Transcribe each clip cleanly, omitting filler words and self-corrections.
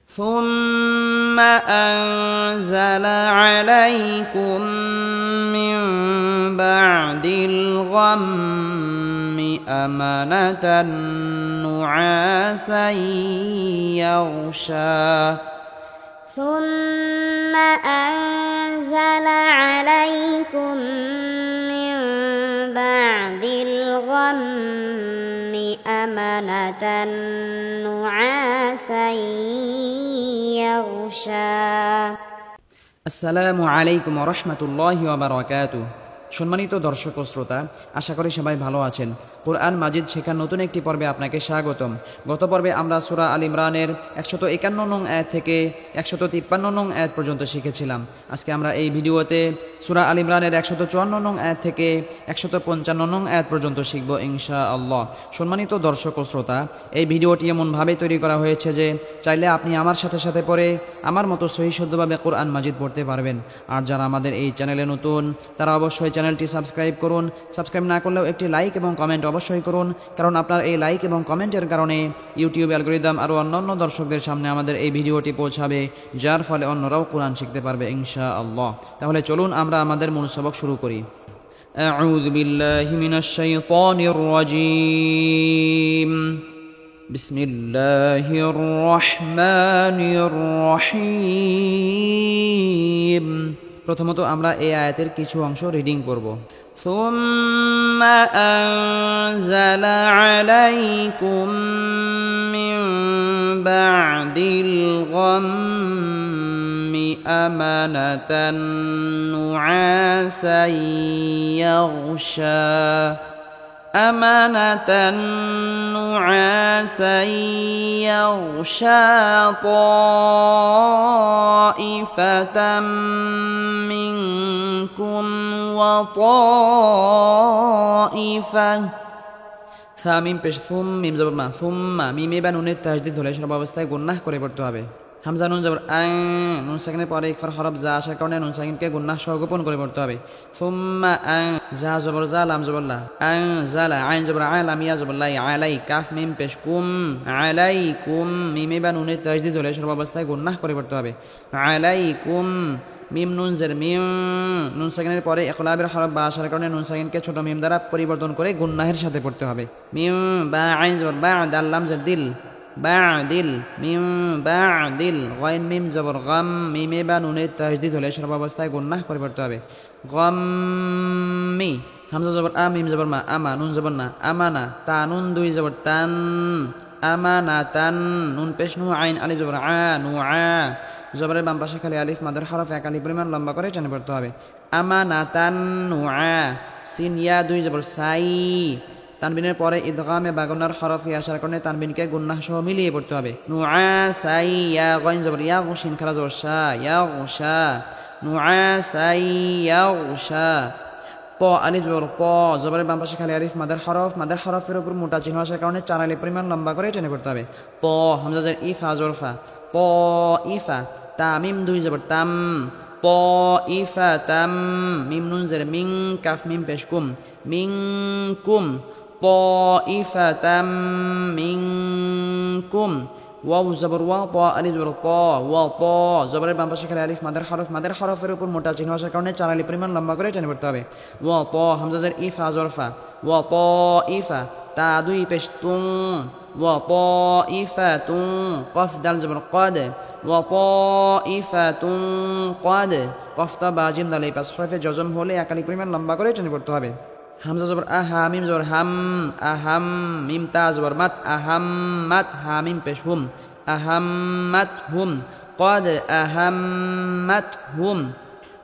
ثم أنزل عليكم من بعد الغم أمنة نعاسا يغشى ثم أنزل عليكم من بعد الغم أمنة نعاسا يغشى আসসালামু আলাইকুম ওয়া রাহমাতুল্লাহি ওয়া বারাকাতুহু। সম্মানিত দর্শক ও শ্রোতা, আশা করি সবাই ভালো আছেন। কোরআন মাজিদ শেখার নতুন একটি পর্বে আপনাকে স্বাগতম। গত পর্বে আমরা সূরা আল ইমরানের 151 নং আয়াত থেকে 153 নং আয়াত পর্যন্ত শিখেছিলাম। আজকে আমরা এই ভিডিওতে সূরা আল ইমরানের 154 নং আয়াত থেকে 155 নং আয়াত পর্যন্ত শিখব ইনশাআল্লাহ। সম্মানিত দর্শক ও শ্রোতা, এই ভিডিওটি এমনভাবে তৈরি করা হয়েছে যে চাইলে আপনি আমার সাথে সাথে পড়ে আমার মতো সহিহ শুদ্ধভাবে কোরআন মাজিদ পড়তে পারবেন। আর যারা আমাদের এই চ্যানেলে নতুন, তারা অবশ্যই চ্যানেলটি সাবস্ক্রাইব করুন। সাবস্ক্রাইব না করলেও একটি লাইক এবং কমেন্ট অবশ্যই করুন, কারণ আপনার এই লাইক এবং কমেন্টের কারণে ইউটিউব অ্যালগরিদম আরও অন্যান্য দর্শকদের সামনে আমাদের এই ভিডিওটি পৌঁছাবে, যার ফলে অন্যরাও কোরআন শিখতে পারবে ইনশাআল্লাহ। তাহলে চলুন আমরা আমাদের মূল সবক শুরু করি। আউযু বিল্লাহি মিনাশ শাইতানির রাজীম। বিসমিল্লাহির রহমানির রহিম। প্রথমত আমরা এই আয়াতের কিছু অংশ রিডিং করব। সুম্মা আনজালা আলাইকুম মিন বা'দিল গাম্মি আমানাতান নুআসান ইয়াগশা أمنة نعاسا يغشى طائفة منكم وطائفة থামিম পেশ সুম মিম জবর মা সুম্মা মিমে বা নুনের তাসদিদ হলে সর্ব অবস্থায় গুন্নাহ করে পড়তে হবে। হামজা নুন জবর আং, নুন সাকিনের পরে ইকফার হরফ যা আসার কারণে নুন সাকিনকে গুন্নাহ সহ গোপন করে পড়তে হবে। সুম্মা আং, যা জবর যা, লাম জবর লা, আং জালা, আইন জবর আ, লাম ইয়া জবর লাই, আলাই কাফ মিম পেশ কুম, আলাইকুম মিমে বা নুনের তাসদিদ হলে সর্ব অবস্থায় গুন্নাহ করে পড়তে হবে। আলাইকুম মিম নুন জের মিম, নুন সাকিনের পরে ইকলাবের হরফ বা আসার কারণে নুন সাকিনকে ছোট মিম দ্বারা পরিবর্তন করে গুন্নাহের সাথে পড়তে হবে। মিম বা আইন জবর বা, দাল লাম জের দিল, বা'দিল মিম বা'দিল, গাইন মিম জবর গাম, মিমে বা নুনের তাসদিদ হলে সর্বাবস্থায় গুন্নাহ করে পড়তে হবে। গাম্মি, হামজা জবর আ, মিম জবর মা, আমা, নুন জবর না, আমানা, তা নুন দুই জবর তান, আমানাতান, নুন পেশ নু, আইন আলিফ জবর আ, নু আ, জবরের বাম পাশে খালি আলিফ মাদের হরফ এক আলিফ পরিমাণ লম্বা করে টেনে পড়তে হবে। আমানাতান নু আ, সিন ইয়া দুই জবর সাই, তানবিনের পরে ইদগামে বা গুন্নার হরফে আসার কারণে তানবিনকে গুন্নাহ সহ মিলিয়ে পড়তে হবে। নুআসাই ইয়া, গাইন জবর ইয়া, গুশিন খালা জবর শা, ইয়া গুশা, নুআসাই ইয়া গুশা। প আলিফ জবর প, জবরের বাম পাশে খালি আলিফ মাদের হরফের উপর মোটা চিহ্ন আসার কারণে 4 আলিফ পরিমাণ লম্বা করে টেনে পড়তে হবে। প হামজা ইফা জবর ফা, প ইফা, তা মিম দুই জবর তাম, প ইফা তাম, মিম নুন জের মিং, কাফ মিম পেশ কুম, মিং কুম, তাইফাতাম মিনকুম, ওয়াও জবর ওয়া, তা আলিফ জবর তা, ওয়া তা, জবরের বাম পাশে খালি আলিফ মাদের হরফের উপর মোটা চিহ্ন আসার কারণে 4 আলিফ পরিমাণ লম্বা করে টেনে পড়তে হবে। ওয়া তা হামজা জের ইফা জবর ফা, ওয়া তা ইফা, তা দুই পেশ তুম, ওয়া তা ইফা তুম, কফ দাল জবর কাদ, ওয়া তা ইফা তুম কাদ, কফ তা বা জিম দাল এই পাঁচ হরফে জজম হলে 1 আলিফ পরিমাণ লম্বা করে টেনে পড়তে হবে। হামজা জবর আহা, মিম জবর হাম, আহাম, মিম তা জবর মাত, আহাম্মাত, হা মিম পেশ হুম, আহাম্মাত হুম, কদ আহাম্মাত হুম।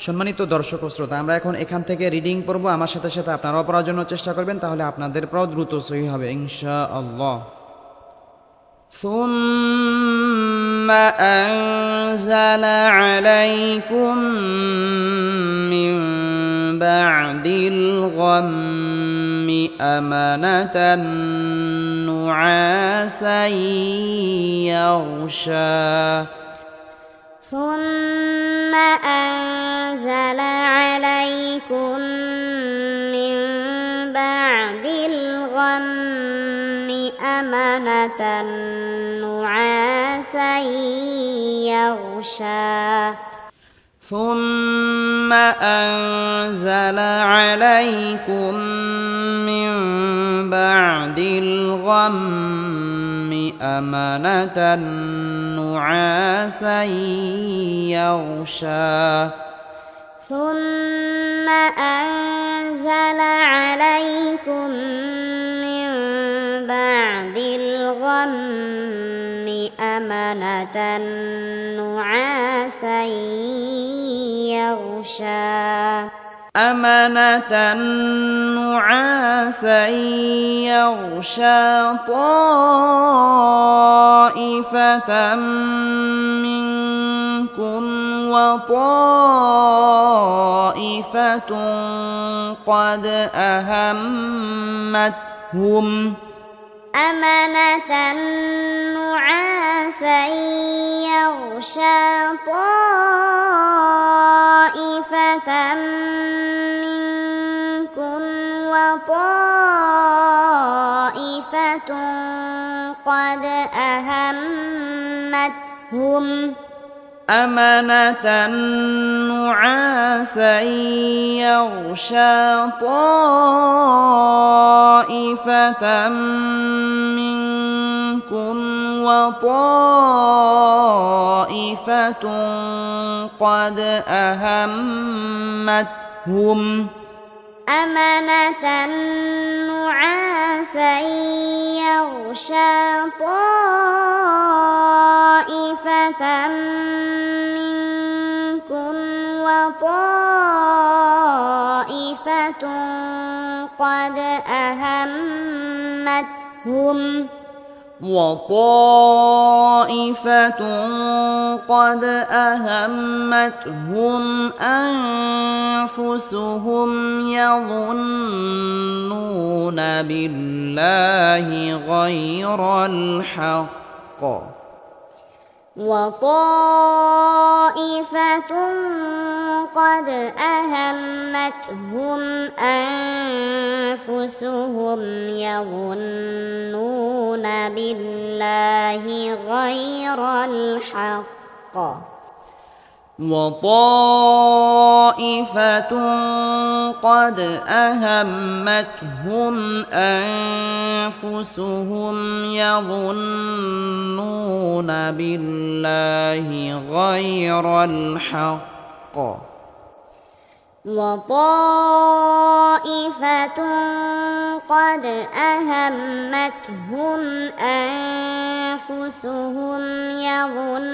সম্মানিত দর্শক ও শ্রোতা, আমরা এখন এখান থেকে রিডিং পড়ব। আমার সাথে সাথে আপনারাও পড়ার জন্য চেষ্টা করবেন, তাহলে আপনাদের পড়াও দ্রুত সহিহ হবে ইনশাআল্লাহ। ثم أنزل عليكم من بعد الغم أمنة نعاسا يغشى ثم أنزل عليكم من بعد الغم أمنة نعاسا يغشى ثم أنزل عليكم من بعد الغم أمنة نعاسا يغشى ثم أنزل عليكم من بعد الغم أمنة نعاسا يغشى أمنة نعاسا يغشى طائفة منكم وطائفة قد أهمتهم أمنة نعاسا يغشى طائفة منكم وطائفة قد أهمتهم أمنة نعاسا يغشى طائفة منكم وطائفة قد أهمتهم أمنة نعاسا يغشى طائفة منكم وطائفة قد أهمتهم أنفسهم يظنون بالله غير الحق وطائفة قد أهمتهم أنفسهم يظنون بالله غير الحق وطائفة قد أهمتهم أنفسهم يظنون بالله غير الحق وطائفة قد أهمتهم أنفسهم يظنون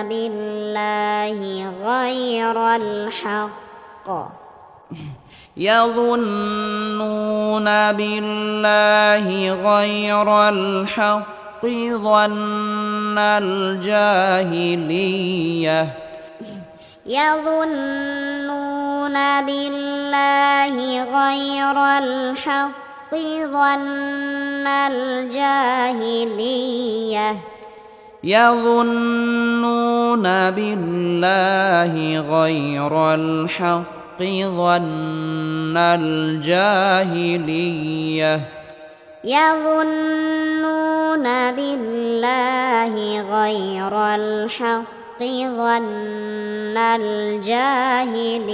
بالله غير الحق يظنون بالله غير الحق ظن الجاهلية يظنون بالله غير الحق ظن الجاهلية يظنون بالله غير الحق ظن الجاهلية يظنون بالله غير الحق ظن الجاهلية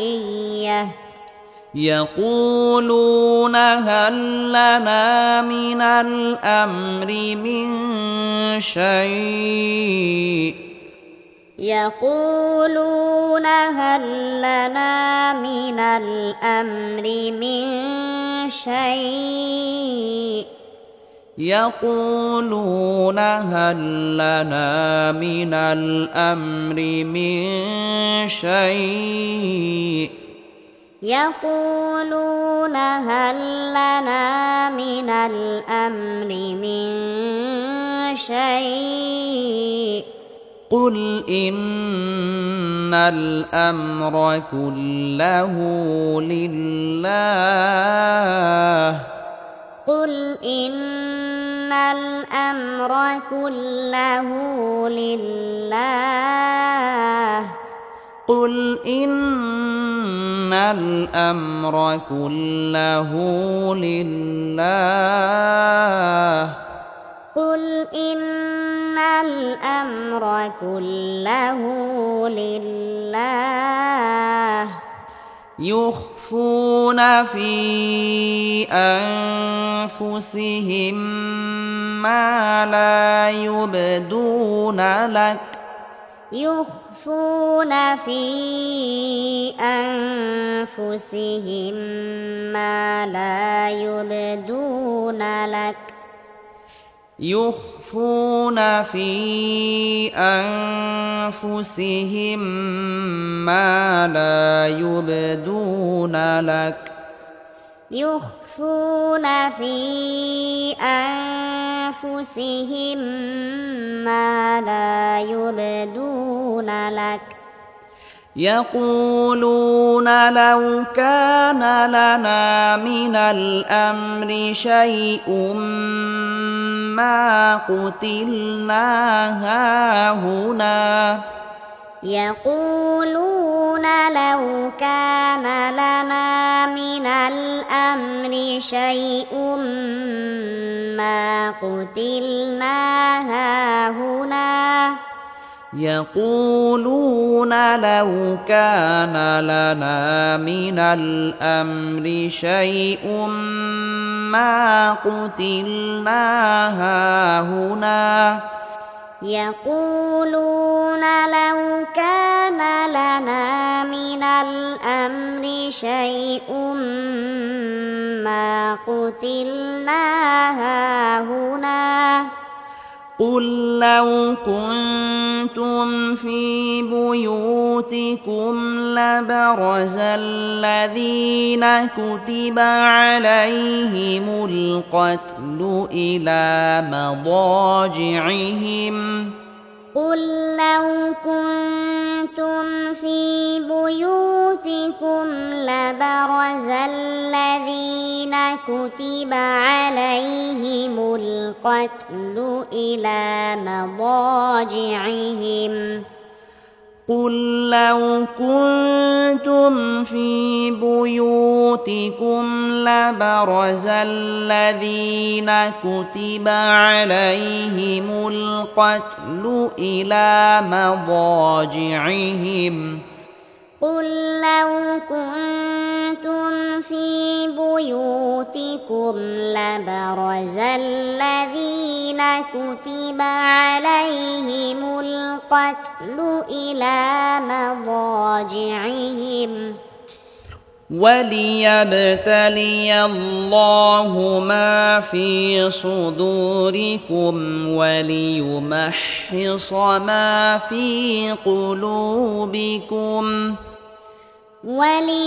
يقولون هل لنا من الأمر من شيء يقولون هل لنا من الأمر من شيء يقولون هل لنا من الأمر من شيء يقولون هل لنا من الأمر من شيء قل إن الأمر كله لله قل إن الأمر كله لله قل إن الأمر كله لله قل إن الأمر كله لله يخفون في أنفسهم ما لا يبدون لك يخفون في أنفسهم ما لا يبدون لك يخفون في أنفسهم ما لا يبدون لك يخفون في أنفسهم ما لا يبدون لك يقولون لو كان لنا من الأمر شيء ما قتلنا هاهنا يقولون لو كان لنا من الأمر شيء ما قتلنا هاهنا يقولون لو كان لنا من الأمر شيء ما قتلنا هاهنا يقولون لو كان لنا من الأمر شيء ما قتلنا هاهنا قل لو كنتم في بيوتكم لبرز الذين كتب عليهم القتل إلى مضاجعهم قل لو كنتم في بيوتكم لبرز الذين كتب عليهم القتل إلى مضاجعهم قل لو كنتم في بيوتكم لبرز الذين كتب عليهم القتل إلى مضاجعهم قل لو كنتم في بيوتكم لبرز الذين كتب عليهم القتل إلى مضاجعهم وليبتلي الله ما في صدوركم وليمحص ما في قلوبكم وليبتلي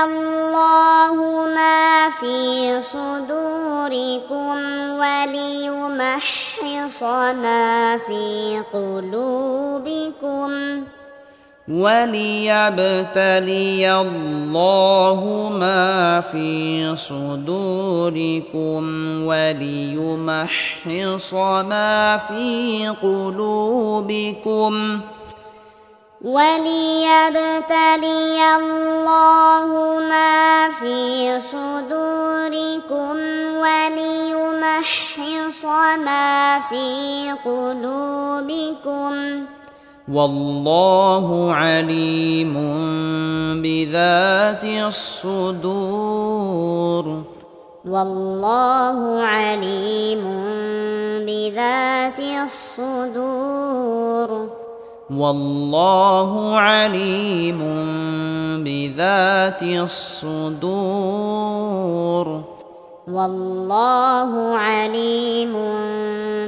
الله ما في صدوركم وليمحص ما في قلوبكم وليبتلي الله ما في صدوركم وليمحص ما في قلوبكم وليبتلي الله ما في صدوركم وليمحص ما في قلوبكم والله عليم بذات الصدور والله عليم بذات الصدور والله عليم بذات الصدور والله عليم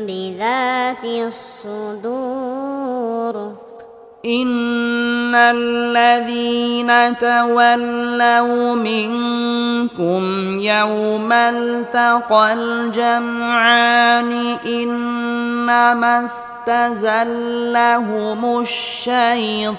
بذات الصدور إن الذين تولوا منكم يوم التقى الجمعان إنما استزلهم الشيطان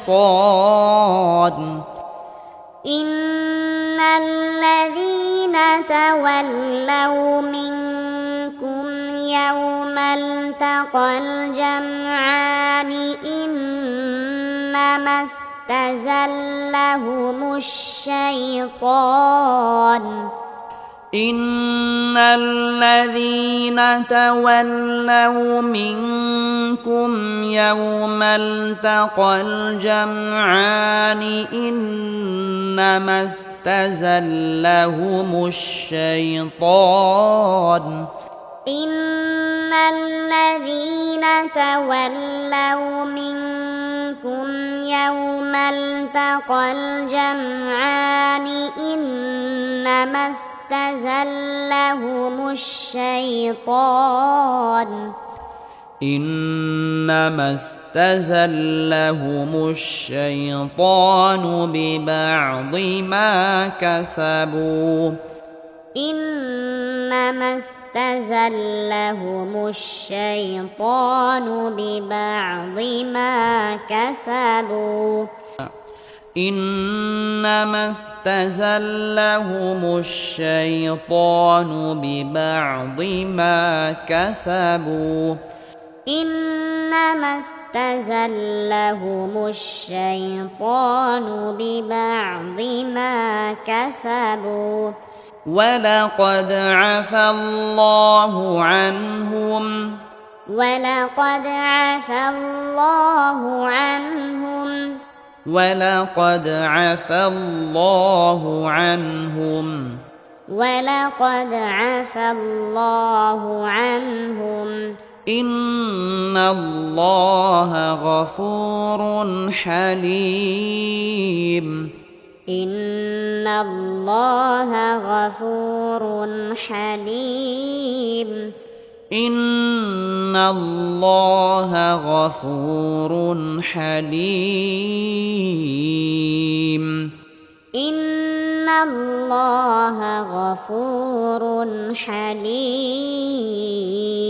إن الذين تولوا منكم يوم التقى الجمعان إنما استزلهم الشيطان إن الذين تولوا منكم يوم التقى الجمعان إنما استزلهم الشيطان إن الذين تولوا منكم يوم التقى الجمعان إنما استزلهم الشيطان إنما استزلهم الشيطان ببعض ما كسبوا إنما استزلهم الشيطان ببعض ما كسبوا إنما استزلهم الشيطان ببعض ما كسبوا إنما استزلهم الشيطان ببعض ما كسبوا ولقد عفى الله عنهم ولقد عفى الله عنهم ولقد عفى الله عنهم ولقد عفى الله عنهم إن الله غفور حليم إن الله غفور حليم إن الله غفور حليم إن الله غفور حليم